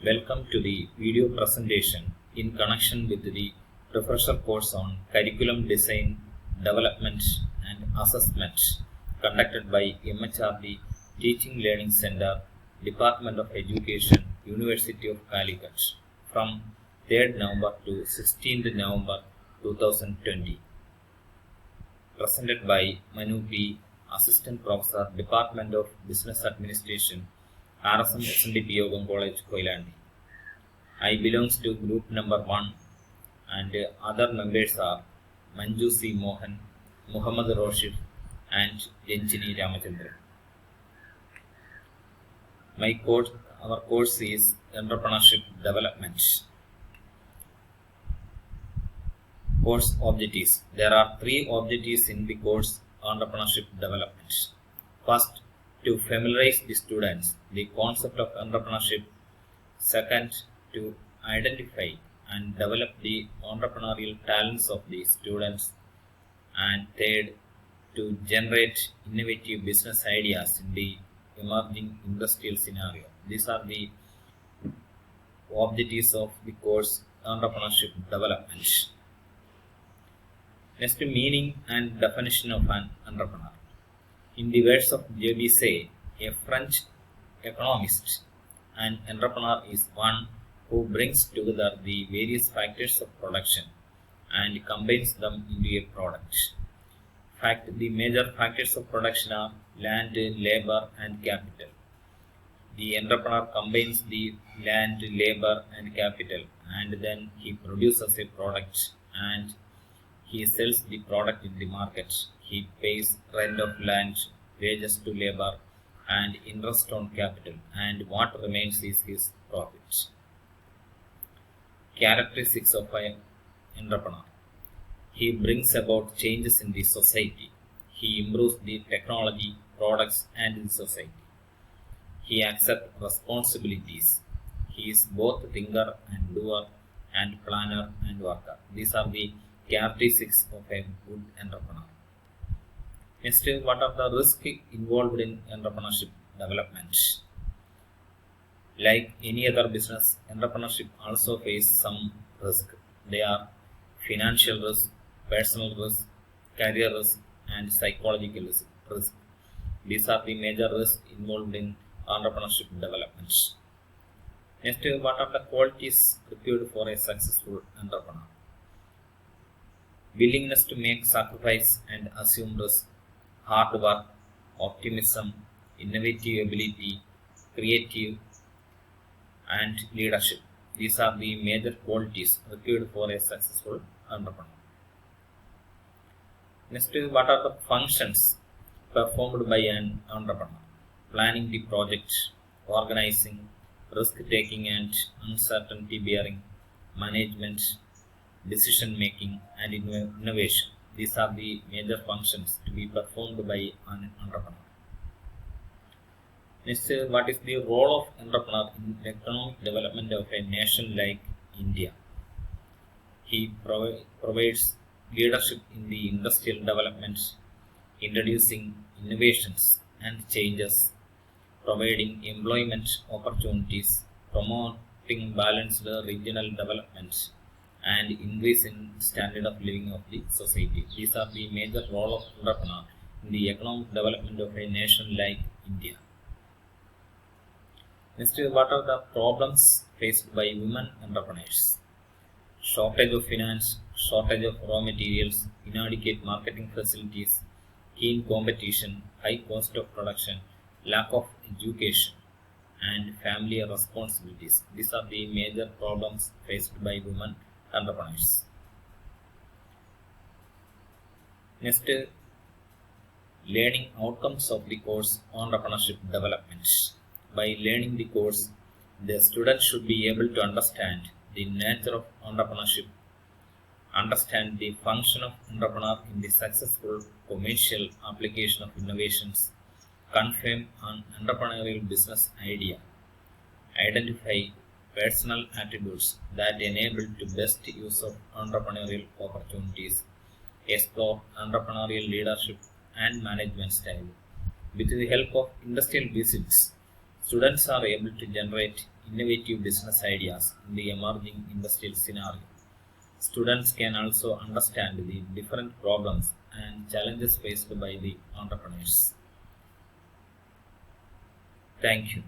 Welcome to the video presentation in connection with the refresher course on Curriculum Design, Development and Assessment conducted by MHRD Teaching Learning Center, Department of Education, University of Calicut from 3rd November to 16th November 2020. Presented by Manu P, Assistant Professor, Department of Business Administration, RSM SNDP Yogam College, Koilandi. I belongs to group number 1 and other members are Manju C. Mohan, Muhammad Roshif and Janjini Ramachandran. Our course is Entrepreneurship Development. Course objectives. There are 3 objectives in the course Entrepreneurship Development. First, to familiarize the students the concept of entrepreneurship. Second, to identify and develop the entrepreneurial talents of the students. And third, to generate innovative business ideas in the emerging industrial scenario. These are the objectives of the course Entrepreneurship Development. Next, meaning and definition of an entrepreneur. In the words of J.B. Say, a French economist, an entrepreneur is one who brings together the various factors of production and combines them into a product. In fact, the major factors of production are land, labor, and capital. The entrepreneur combines the land, labor, and capital, and then he produces a product and he sells the product in the market. He pays rent of land, wages to labor, and interest on capital, and what remains is his profit. Characteristics of an entrepreneur. He brings about changes in the society. He improves the technology, products, and the society. He accepts responsibilities. He is both thinker and doer, and planner and worker. These are the characteristics of a good entrepreneur. Next, what are the risks involved in entrepreneurship development? Like any other business, entrepreneurship also faces some risk. They are financial risk, personal risk, career risk, and psychological risk. These are the major risks involved in entrepreneurship development. Next, what are the qualities required for a successful entrepreneur? Willingness to make sacrifice and assume risk, hard work, optimism, innovative ability, creative, and leadership. These are the major qualities required for a successful entrepreneur. Next, what are the functions performed by an entrepreneur? Planning the project, organizing, risk-taking and uncertainty bearing, management, decision making, and innovation. These are the major functions to be performed by an entrepreneur. Next, what is the role of entrepreneur in the economic development of a nation like India? He provides leadership in the industrial development, introducing innovations and changes, providing employment opportunities, promoting balanced regional development, and increase in standard of living of the society. These are the major role of entrepreneur in the economic development of a nation like India. Next, what are the problems faced by women entrepreneurs? Shortage of finance, shortage of raw materials, inadequate marketing facilities, keen competition, high cost of production, lack of education, and family responsibilities. These are the major problems faced by women entrepreneurs. Next, learning outcomes of the course Entrepreneurship Development. By learning the course, the student should be able to understand the nature of entrepreneurship, understand the function of entrepreneur in the successful commercial application of innovations, confirm an entrepreneurial business idea, identify personal attributes that enable to best use of entrepreneurial opportunities, explore entrepreneurial leadership and management style. With the help of industrial visits, students are able to generate innovative business ideas in the emerging industrial scenario. Students can also understand the different problems and challenges faced by the entrepreneurs. Thank you.